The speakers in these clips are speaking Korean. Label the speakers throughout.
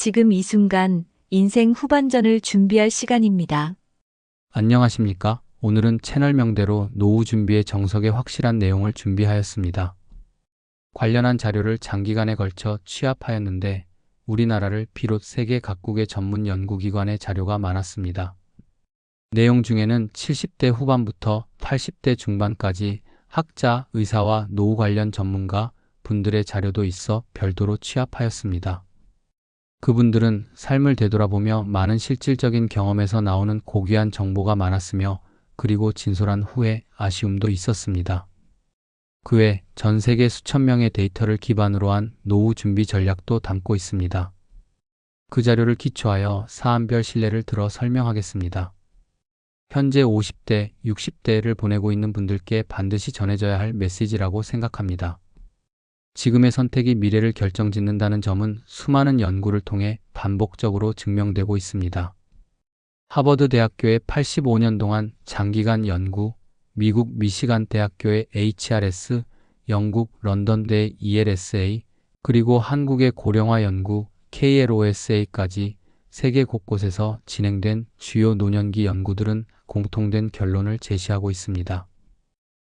Speaker 1: 지금 이 순간 인생 후반전을 준비할 시간입니다.
Speaker 2: 안녕하십니까? 오늘은 채널 명대로 노후 준비의 정석에 확실한 내용을 준비하였습니다. 관련한 자료를 장기간에 걸쳐 취합하였는데 우리나라를 비롯 세계 각국의 전문 연구기관의 자료가 많았습니다. 내용 중에는 70대 후반부터 80대 중반까지 학자, 의사와 노후 관련 전문가 분들의 자료도 있어 별도로 취합하였습니다. 그분들은 삶을 되돌아보며 많은 실질적인 경험에서 나오는 고귀한 정보가 많았으며 그리고 진솔한 후에 아쉬움도 있었습니다. 그 외 전 세계 수천 명의 데이터를 기반으로 한 노후 준비 전략도 담고 있습니다. 그 자료를 기초하여 사안별 신뢰를 들어 설명하겠습니다. 현재 50대, 60대를 보내고 있는 분들께 반드시 전해져야 할 메시지라고 생각합니다. 지금의 선택이 미래를 결정짓는다는 점은 수많은 연구를 통해 반복적으로 증명되고 있습니다. 하버드 대학교의 85년 동안 장기간 연구, 미국 미시간 대학교의 HRS, 영국 런던대의 ELSA, 그리고 한국의 고령화 연구 KLOSA까지 세계 곳곳에서 진행된 주요 노년기 연구들은 공통된 결론을 제시하고 있습니다.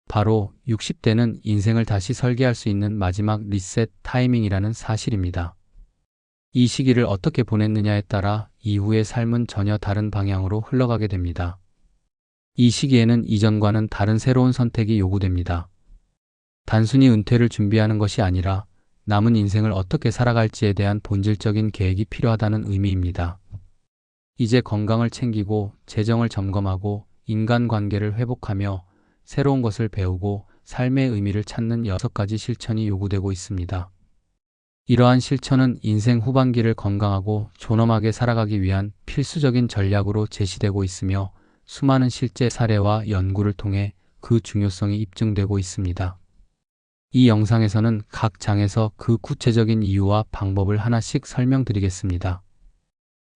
Speaker 2: 바로 60대는 인생을 다시 설계할 수 있는 마지막 리셋 타이밍이라는 사실입니다. 이 시기를 어떻게 보냈느냐에 따라 이후의 삶은 전혀 다른 방향으로 흘러가게 됩니다. 이 시기에는 이전과는 다른 새로운 선택이 요구됩니다. 단순히 은퇴를 준비하는 것이 아니라 남은 인생을 어떻게 살아갈지에 대한 본질적인 계획이 필요하다는 의미입니다. 이제 건강을 챙기고 재정을 점검하고 인간관계를 회복하며 새로운 것을 배우고 삶의 의미를 찾는 6가지 실천이 요구되고 있습니다. 이러한 실천은 인생 후반기를 건강하고 존엄하게 살아가기 위한 필수적인 전략으로 제시되고 있으며 수많은 실제 사례와 연구를 통해 그 중요성이 입증되고 있습니다. 이 영상에서는 각 장에서 그 구체적인 이유와 방법을 하나씩 설명드리겠습니다.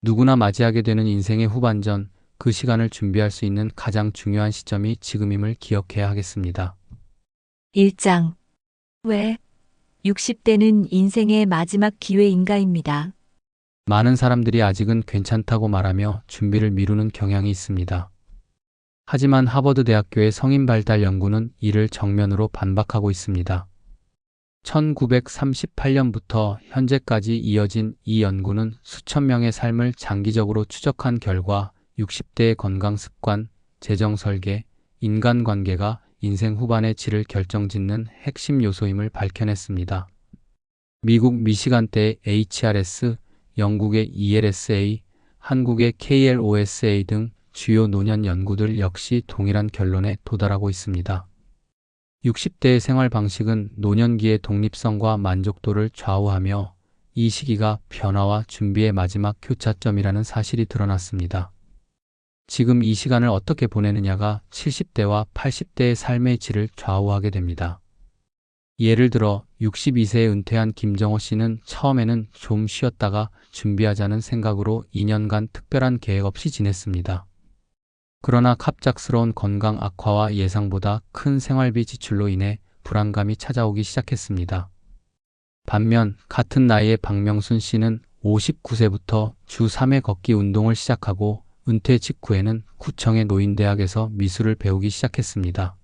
Speaker 2: 누구나 맞이하게 되는 인생의 후반전, 그 시간을 준비할 수 있는 가장 중요한 시점이 지금임을 기억해야 하겠습니다.
Speaker 1: 1장. 왜? 60대는 인생의 마지막 기회인가입니다.
Speaker 2: 많은 사람들이 아직은 괜찮다고 말하며 준비를 미루는 경향이 있습니다. 하지만 하버드 대학교의 성인 발달 연구는 이를 정면으로 반박하고 있습니다. 1938년부터 현재까지 이어진 이 연구는 수천 명의 삶을 장기적으로 추적한 결과 60대의 건강 습관, 재정 설계, 인간관계가 인생 후반의 질을 결정짓는 핵심 요소임을 밝혀냈습니다. 미국 미시간대의 HRS, 영국의 ELSA, 한국의 KLOSA 등 주요 노년 연구들 역시 동일한 결론에 도달하고 있습니다. 60대의 생활 방식은 노년기의 독립성과 만족도를 좌우하며 이 시기가 변화와 준비의 마지막 교차점이라는 사실이 드러났습니다. 지금 이 시간을 어떻게 보내느냐가 70대와 80대의 삶의 질을 좌우하게 됩니다. 예를 들어 62세에 은퇴한 김정호 씨는 처음에는 좀 쉬었다가 준비하자는 생각으로 2년간 특별한 계획 없이 지냈습니다. 그러나 갑작스러운 건강 악화와 예상보다 큰 생활비 지출로 인해 불안감이 찾아오기 시작했습니다. 반면 같은 나이의 박명순 씨는 59세부터 주 3회 걷기 운동을 시작하고 은퇴 직후에는 구청의 노인대학에서 미술을 배우기 시작했습니다.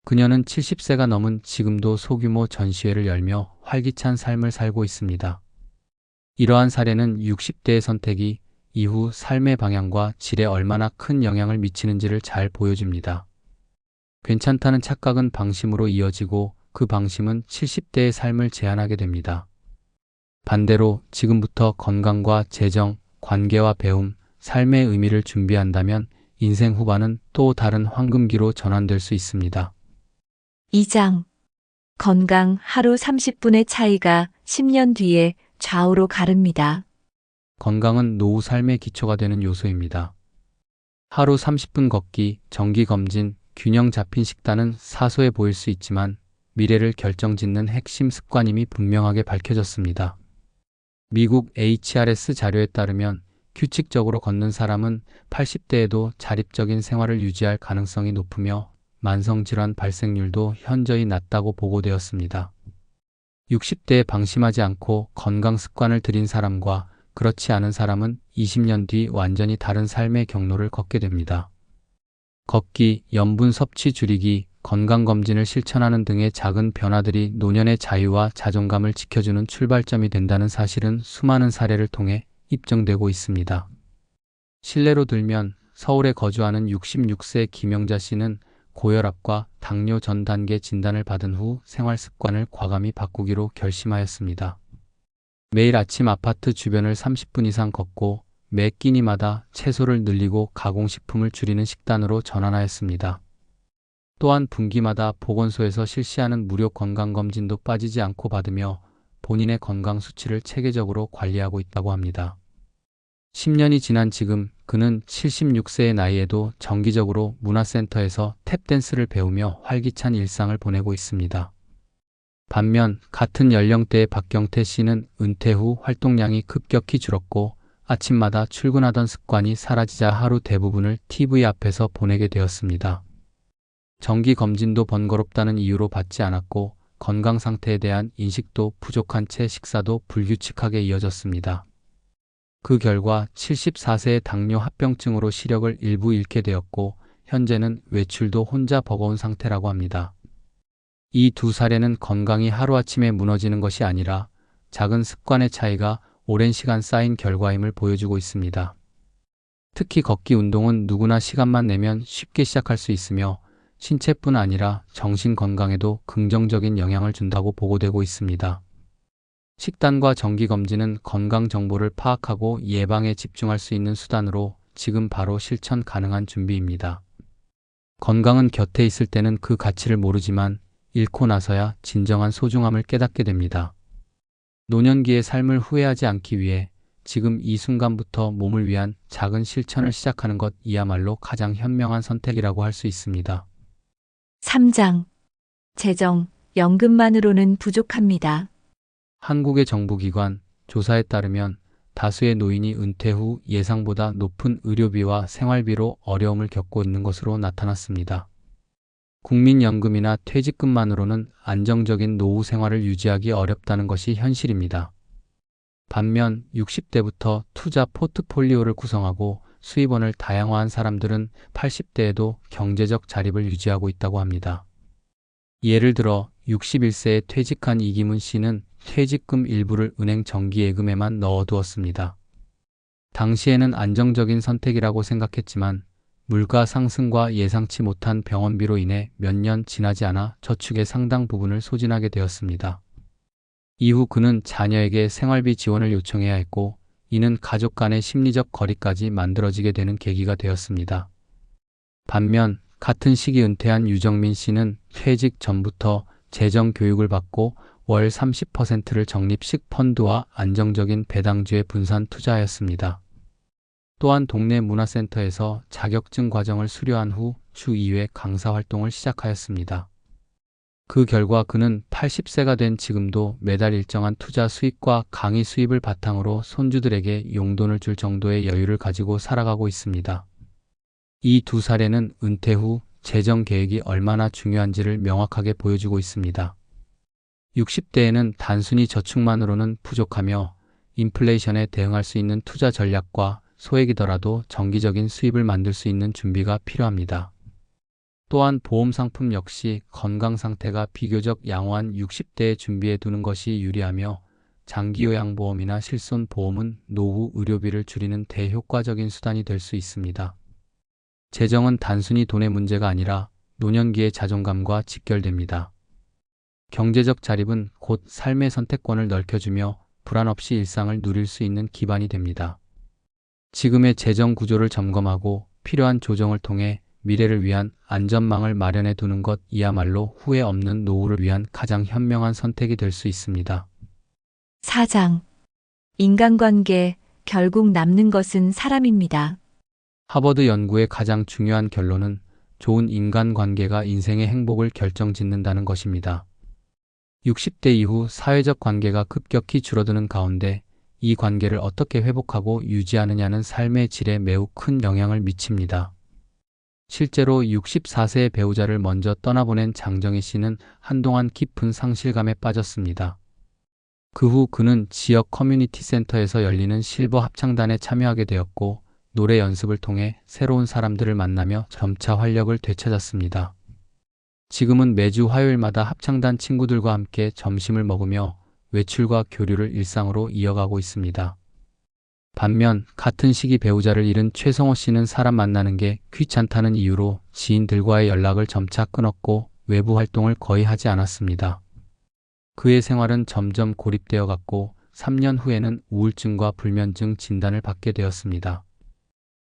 Speaker 2: 그녀는 70세가 넘은 지금도 소규모 전시회를 열며 활기찬 삶을 살고 있습니다. 이러한 사례는 60대의 선택이 이후 삶의 방향과 질에 얼마나 큰 영향을 미치는지를 잘 보여줍니다. 괜찮다는 착각은 방심으로 이어지고 그 방심은 70대의 삶을 제한하게 됩니다. 반대로 지금부터 건강과 재정, 관계와 배움, 삶의 의미를 준비한다면 인생 후반은 또 다른 황금기로 전환될 수 있습니다.
Speaker 1: 2장. 건강 하루 30분의 차이가 10년 뒤에 좌우로 가릅니다.
Speaker 2: 건강은 노후 삶의 기초가 되는 요소입니다. 하루 30분 걷기, 정기검진, 균형 잡힌 식단은 사소해 보일 수 있지만 미래를 결정짓는 핵심 습관임이 분명하게 밝혀졌습니다. 미국 HRS 자료에 따르면 규칙적으로 걷는 사람은 80대에도 자립적인 생활을 유지할 가능성이 높으며 만성질환 발생률도 현저히 낮다고 보고되었습니다. 60대에 방심하지 않고 건강 습관을 들인 사람과 그렇지 않은 사람은 20년 뒤 완전히 다른 삶의 경로를 걷게 됩니다. 걷기, 염분 섭취 줄이기, 건강검진을 실천하는 등의 작은 변화들이 노년의 자유와 자존감을 지켜주는 출발점이 된다는 사실은 수많은 사례를 통해 입증되고 있습니다. 실례로 들면 서울에 거주하는 66세 김영자 씨는 고혈압과 당뇨 전 단계 진단을 받은 후 생활 습관을 과감히 바꾸기로 결심하였습니다. 매일 아침 아파트 주변을 30분 이상 걷고 매 끼니마다 채소를 늘리고 가공식품을 줄이는 식단으로 전환하였습니다. 또한 분기마다 보건소에서 실시하는 무료 건강검진도 빠지지 않고 받으며 본인의 건강 수치를 체계적으로 관리하고 있다고 합니다. 10년이 지난 지금 그는 76세의 나이에도 정기적으로 문화센터에서 탭댄스를 배우며 활기찬 일상을 보내고 있습니다. 반면 같은 연령대의 박경태 씨는 은퇴 후 활동량이 급격히 줄었고 아침마다 출근하던 습관이 사라지자 하루 대부분을 TV 앞에서 보내게 되었습니다. 정기 검진도 번거롭다는 이유로 받지 않았고 건강 상태에 대한 인식도 부족한 채 식사도 불규칙하게 이어졌습니다. 그 결과 74세의 당뇨 합병증으로 시력을 일부 잃게 되었고 현재는 외출도 혼자 버거운 상태라고 합니다. 이 두 사례는 건강이 하루아침에 무너지는 것이 아니라 작은 습관의 차이가 오랜 시간 쌓인 결과임을 보여주고 있습니다. 특히 걷기 운동은 누구나 시간만 내면 쉽게 시작할 수 있으며 신체뿐 아니라 정신 건강에도 긍정적인 영향을 준다고 보고되고 있습니다. 식단과 정기검진은 건강 정보를 파악하고 예방에 집중할 수 있는 수단으로 지금 바로 실천 가능한 준비입니다. 건강은 곁에 있을 때는 그 가치를 모르지만 잃고 나서야 진정한 소중함을 깨닫게 됩니다. 노년기의 삶을 후회하지 않기 위해 지금 이 순간부터 몸을 위한 작은 실천을 시작하는 것이야말로 가장 현명한 선택이라고 할 수 있습니다.
Speaker 1: 3장. 재정, 연금만으로는 부족합니다.
Speaker 2: 한국의 정부기관 조사에 따르면 다수의 노인이 은퇴 후 예상보다 높은 의료비와 생활비로 어려움을 겪고 있는 것으로 나타났습니다. 국민연금이나 퇴직금만으로는 안정적인 노후 생활을 유지하기 어렵다는 것이 현실입니다. 반면 60대부터 투자 포트폴리오를 구성하고 수입원을 다양화한 사람들은 80대에도 경제적 자립을 유지하고 있다고 합니다. 예를 들어 61세에 퇴직한 이기문 씨는 퇴직금 일부를 은행 정기예금에만 넣어두었습니다. 당시에는 안정적인 선택이라고 생각했지만 물가 상승과 예상치 못한 병원비로 인해 몇 년 지나지 않아 저축의 상당 부분을 소진하게 되었습니다. 이후 그는 자녀에게 생활비 지원을 요청해야 했고 이는 가족 간의 심리적 거리까지 만들어지게 되는 계기가 되었습니다. 반면 같은 시기 은퇴한 유정민 씨는 퇴직 전부터 재정 교육을 받고 월 30%를 적립식 펀드와 안정적인 배당주에 분산 투자하였습니다. 또한 동네 문화센터에서 자격증 과정을 수료한 후 주 2회 강사 활동을 시작하였습니다. 그 결과 그는 80세가 된 지금도 매달 일정한 투자 수익과 강의 수입을 바탕으로 손주들에게 용돈을 줄 정도의 여유를 가지고 살아가고 있습니다. 이 두 사례는 은퇴 후 재정 계획이 얼마나 중요한지를 명확하게 보여주고 있습니다. 60대에는 단순히 저축만으로는 부족하며 인플레이션에 대응할 수 있는 투자 전략과 소액이더라도 정기적인 수입을 만들 수 있는 준비가 필요합니다. 또한 보험 상품 역시 건강 상태가 비교적 양호한 60대에 준비해 두는 것이 유리하며 장기요양보험이나 실손보험은 노후 의료비를 줄이는 대효과적인 수단이 될 수 있습니다. 재정은 단순히 돈의 문제가 아니라 노년기의 자존감과 직결됩니다. 경제적 자립은 곧 삶의 선택권을 넓혀주며 불안 없이 일상을 누릴 수 있는 기반이 됩니다. 지금의 재정 구조를 점검하고 필요한 조정을 통해 미래를 위한 안전망을 마련해 두는 것이야말로 후회 없는 노후를 위한 가장 현명한 선택이 될 수 있습니다.
Speaker 1: 4장. 인간관계, 결국 남는 것은 사람입니다.
Speaker 2: 하버드 연구의 가장 중요한 결론은 좋은 인간관계가 인생의 행복을 결정짓는다는 것입니다. 60대 이후 사회적 관계가 급격히 줄어드는 가운데 이 관계를 어떻게 회복하고 유지하느냐는 삶의 질에 매우 큰 영향을 미칩니다. 실제로 64세의 배우자를 먼저 떠나보낸 장정희 씨는 한동안 깊은 상실감에 빠졌습니다. 그 후 그는 지역 커뮤니티 센터에서 열리는 실버 합창단에 참여하게 되었고, 노래 연습을 통해 새로운 사람들을 만나며 점차 활력을 되찾았습니다. 지금은 매주 화요일마다 합창단 친구들과 함께 점심을 먹으며 외출과 교류를 일상으로 이어가고 있습니다. 반면 같은 시기 배우자를 잃은 최성호 씨는 사람 만나는 게 귀찮다는 이유로 지인들과의 연락을 점차 끊었고 외부 활동을 거의 하지 않았습니다. 그의 생활은 점점 고립되어 갔고 3년 후에는 우울증과 불면증 진단을 받게 되었습니다.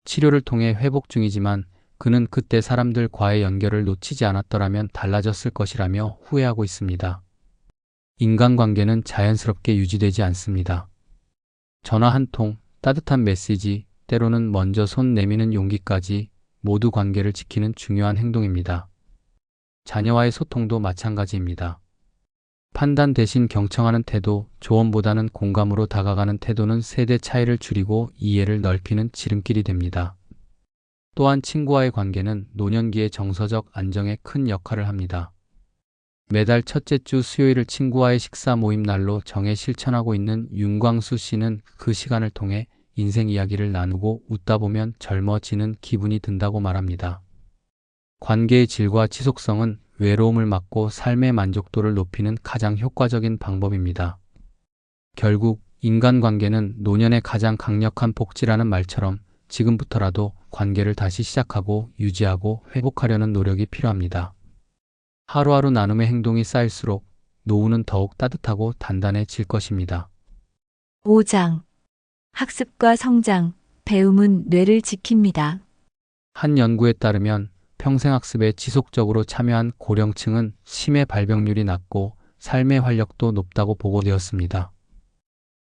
Speaker 2: 치료를 통해 회복 중이지만 그는 그때 사람들과의 연결을 놓치지 않았더라면 달라졌을 것이라며 후회하고 있습니다. 인간관계는 자연스럽게 유지되지 않습니다. 전화 한 통, 따뜻한 메시지, 때로는 먼저 손 내미는 용기까지 모두 관계를 지키는 중요한 행동입니다. 자녀와의 소통도 마찬가지입니다. 판단 대신 경청하는 태도, 조언보다는 공감으로 다가가는 태도는 세대 차이를 줄이고 이해를 넓히는 지름길이 됩니다. 또한 친구와의 관계는 노년기의 정서적 안정에 큰 역할을 합니다. 매달 첫째 주 수요일을 친구와의 식사 모임 날로 정해 실천하고 있는 윤광수 씨는 그 시간을 통해 인생 이야기를 나누고 웃다 보면 젊어지는 기분이 든다고 말합니다. 관계의 질과 지속성은 외로움을 막고 삶의 만족도를 높이는 가장 효과적인 방법입니다. 결국 인간관계는 노년의 가장 강력한 복지라는 말처럼 지금부터라도 관계를 다시 시작하고 유지하고 회복하려는 노력이 필요합니다. 하루하루 나눔의 행동이 쌓일수록 노후는 더욱 따뜻하고 단단해질 것입니다.
Speaker 1: 5장. 학습과 성장, 배움은 뇌를 지킵니다.
Speaker 2: 한 연구에 따르면 평생학습에 지속적으로 참여한 고령층은 치매 발병률이 낮고 삶의 활력도 높다고 보고되었습니다.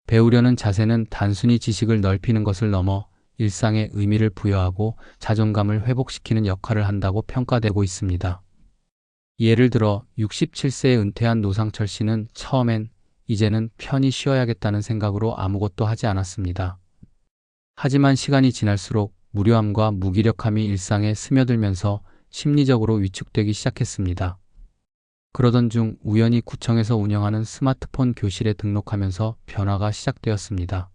Speaker 2: 배우려는 자세는 단순히 지식을 넓히는 것을 넘어 일상에 의미를 부여하고 자존감을 회복시키는 역할을 한다고 평가되고 있습니다. 예를 들어 67세에 은퇴한 노상철 씨는 처음엔 이제는 편히 쉬어야겠다는 생각으로 아무것도 하지 않았습니다. 하지만 시간이 지날수록 무료함과 무기력함이 일상에 스며들면서 심리적으로 위축되기 시작했습니다. 그러던 중 우연히 구청에서 운영하는 스마트폰 교실에 등록하면서 변화가 시작되었습니다.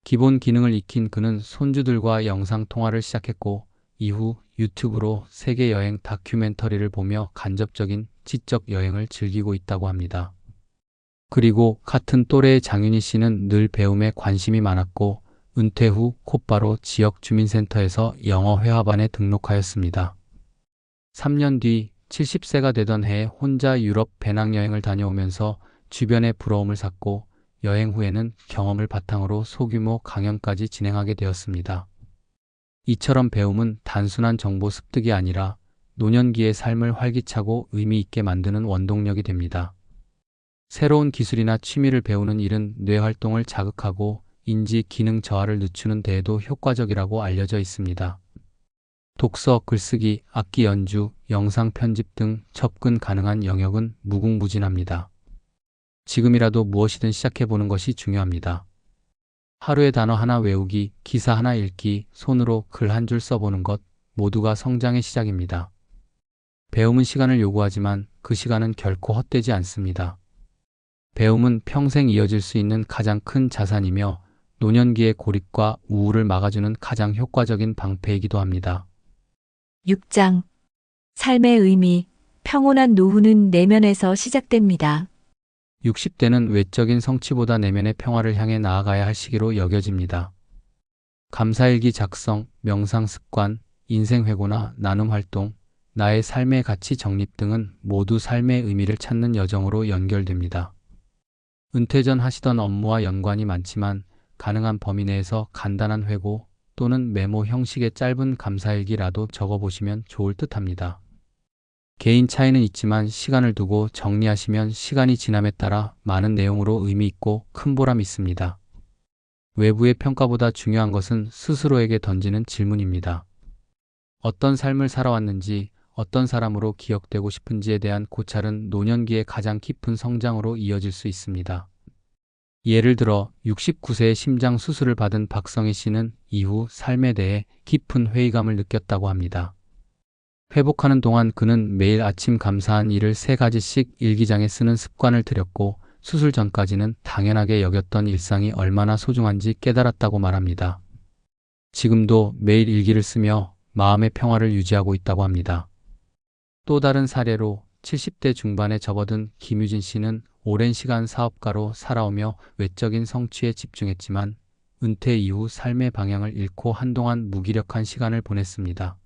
Speaker 2: 기본 기능을 익힌 그는 손주들과 영상 통화를 시작했고 이후 유튜브로 세계 여행 다큐멘터리를 보며 간접적인 지적 여행을 즐기고 있다고 합니다. 그리고 같은 또래의 장윤희 씨는 늘 배움에 관심이 많았고 은퇴 후 곧바로 지역 주민센터에서 영어 회화반에 등록하였습니다. 3년 뒤 70세가 되던 해에 혼자 유럽 배낭여행을 다녀오면서 주변의 부러움을 샀고 여행 후에는 경험을 바탕으로 소규모 강연까지 진행하게 되었습니다. 이처럼 배움은 단순한 정보 습득이 아니라 노년기의 삶을 활기차고 의미 있게 만드는 원동력이 됩니다. 새로운 기술이나 취미를 배우는 일은 뇌 활동을 자극하고 인지 기능 저하를 늦추는 데에도 효과적이라고 알려져 있습니다. 독서, 글쓰기, 악기 연주, 영상 편집 등 접근 가능한 영역은 무궁무진합니다. 지금이라도 무엇이든 시작해보는 것이 중요합니다. 하루에 단어 하나 외우기, 기사 하나 읽기, 손으로 글 한 줄 써보는 것 모두가 성장의 시작입니다. 배움은 시간을 요구하지만 그 시간은 결코 헛되지 않습니다. 배움은 평생 이어질 수 있는 가장 큰 자산이며 노년기의 고립과 우울을 막아주는 가장 효과적인 방패이기도 합니다.
Speaker 1: 6장. 삶의 의미, 평온한 노후는 내면에서 시작됩니다.
Speaker 2: 60대는 외적인 성취보다 내면의 평화를 향해 나아가야 할 시기로 여겨집니다. 감사일기 작성, 명상 습관, 인생 회고나 나눔 활동, 나의 삶의 가치 정립 등은 모두 삶의 의미를 찾는 여정으로 연결됩니다. 은퇴 전 하시던 업무와 연관이 많지만 가능한 범위 내에서 간단한 회고 또는 메모 형식의 짧은 감사일기라도 적어보시면 좋을 듯합니다. 개인 차이는 있지만 시간을 두고 정리하시면 시간이 지남에 따라 많은 내용으로 의미 있고 큰 보람이 있습니다. 외부의 평가보다 중요한 것은 스스로에게 던지는 질문입니다. 어떤 삶을 살아왔는지, 어떤 사람으로 기억되고 싶은지에 대한 고찰은 노년기의 가장 깊은 성장으로 이어질 수 있습니다. 예를 들어 69세에 심장 수술을 받은 박성희 씨는 이후 삶에 대해 깊은 회의감을 느꼈다고 합니다. 회복하는 동안 그는 매일 아침 감사한 일을 3가지씩 일기장에 쓰는 습관을 들였고 수술 전까지는 당연하게 여겼던 일상이 얼마나 소중한지 깨달았다고 말합니다. 지금도 매일 일기를 쓰며 마음의 평화를 유지하고 있다고 합니다. 또 다른 사례로 70대 중반에 접어든 김유진 씨는 오랜 시간 사업가로 살아오며 외적인 성취에 집중했지만 은퇴 이후 삶의 방향을 잃고 한동안 무기력한 시간을 보냈습니다.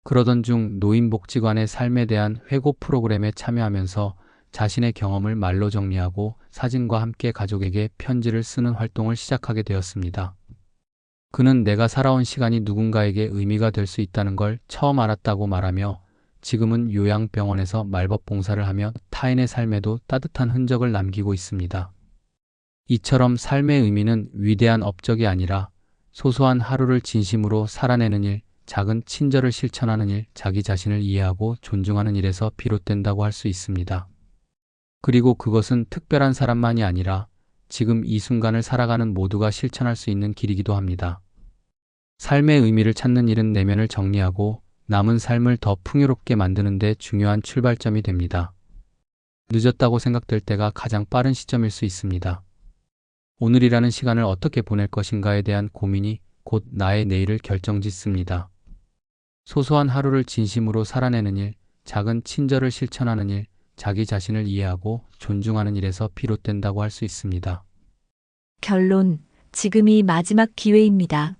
Speaker 2: 그러던 중 노인복지관의 삶에 대한 회고 프로그램에 참여하면서 자신의 경험을 말로 정리하고 사진과 함께 가족에게 편지를 쓰는 활동을 시작하게 되었습니다. 그는 내가 살아온 시간이 누군가에게 의미가 될 수 있다는 걸 처음 알았다고 말하며 지금은 요양병원에서 말벗 봉사를 하며 타인의 삶에도 따뜻한 흔적을 남기고 있습니다. 이처럼 삶의 의미는 위대한 업적이 아니라 소소한 하루를 진심으로 살아내는 일, 작은 친절을 실천하는 일, 자기 자신을 이해하고 존중하는 일에서 비롯된다고 할 수 있습니다. 그리고 그것은 특별한 사람만이 아니라 지금 이 순간을 살아가는 모두가 실천할 수 있는 길이기도 합니다. 삶의 의미를 찾는 일은 내면을 정리하고 남은 삶을 더 풍요롭게 만드는 데 중요한 출발점이 됩니다. 늦었다고 생각될 때가 가장 빠른 시점일 수 있습니다. 오늘이라는 시간을 어떻게 보낼 것인가에 대한 고민이 곧 나의 내일을 결정짓습니다. 소소한 하루를 진심으로 살아내는 일, 작은 친절을 실천하는 일, 자기 자신을 이해하고 존중하는 일에서 비롯된다고 할 수 있습니다.
Speaker 1: 결론, 지금이 마지막 기회입니다.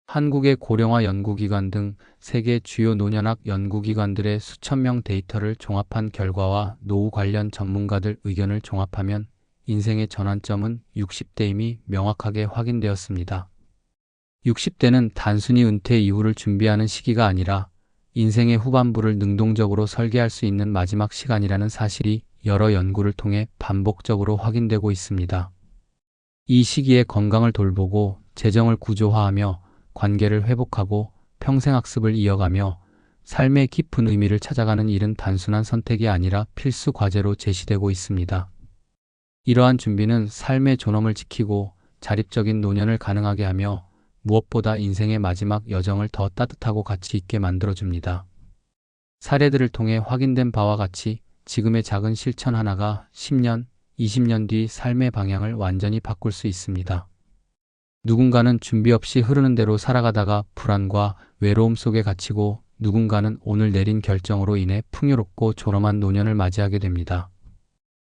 Speaker 2: 한국의 고령화 연구기관 등 세계 주요 노년학 연구기관들의 수천 명 데이터를 종합한 결과와 노후 관련 전문가들 의견을 종합하면 인생의 전환점은 60대임이 명확하게 확인되었습니다. 60대는 단순히 은퇴 이후를 준비하는 시기가 아니라 인생의 후반부를 능동적으로 설계할 수 있는 마지막 시간이라는 사실이 여러 연구를 통해 반복적으로 확인되고 있습니다. 이 시기에 건강을 돌보고 재정을 구조화하며 관계를 회복하고 평생학습을 이어가며 삶의 깊은 의미를 찾아가는 일은 단순한 선택이 아니라 필수 과제로 제시되고 있습니다. 이러한 준비는 삶의 존엄을 지키고 자립적인 노년을 가능하게 하며 무엇보다 인생의 마지막 여정을 더 따뜻하고 가치 있게 만들어줍니다. 사례들을 통해 확인된 바와 같이 지금의 작은 실천 하나가 10년, 20년 뒤 삶의 방향을 완전히 바꿀 수 있습니다. 누군가는 준비 없이 흐르는 대로 살아가다가 불안과 외로움 속에 갇히고 누군가는 오늘 내린 결정으로 인해 풍요롭고 존엄한 노년을 맞이하게 됩니다.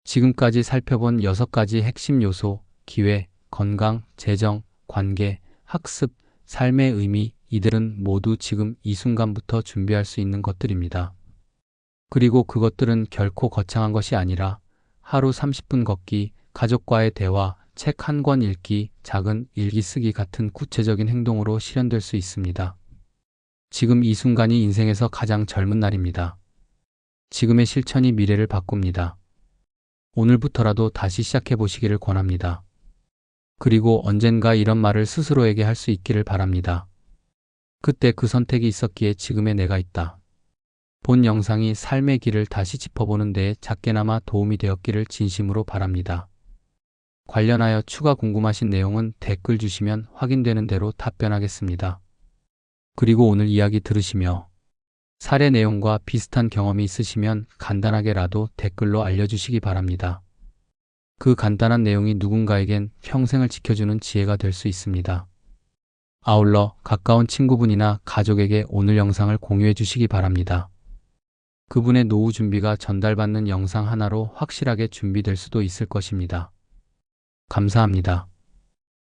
Speaker 2: 지금까지 살펴본 6가지 핵심 요소, 기회, 건강, 재정, 관계, 학습, 삶의 의미, 이들은 모두 지금 이 순간부터 준비할 수 있는 것들입니다. 그리고 그것들은 결코 거창한 것이 아니라 하루 30분 걷기, 가족과의 대화, 책 한 권 읽기, 작은 일기 쓰기 같은 구체적인 행동으로 실현될 수 있습니다. 지금 이 순간이 인생에서 가장 젊은 날입니다. 지금의 실천이 미래를 바꿉니다. 오늘부터라도 다시 시작해 보시기를 권합니다. 그리고 언젠가 이런 말을 스스로에게 할 수 있기를 바랍니다. 그때 그 선택이 있었기에 지금의 내가 있다. 본 영상이 삶의 길을 다시 짚어보는 데에 작게나마 도움이 되었기를 진심으로 바랍니다. 관련하여 추가 궁금하신 내용은 댓글 주시면 확인되는 대로 답변하겠습니다. 그리고 오늘 이야기 들으시며 사례 내용과 비슷한 경험이 있으시면 간단하게라도 댓글로 알려주시기 바랍니다. 그 간단한 내용이 누군가에겐 평생을 지켜주는 지혜가 될 수 있습니다. 아울러 가까운 친구분이나 가족에게 오늘 영상을 공유해 주시기 바랍니다. 그분의 노후 준비가 전달받는 영상 하나로 확실하게 준비될 수도 있을 것입니다. 감사합니다.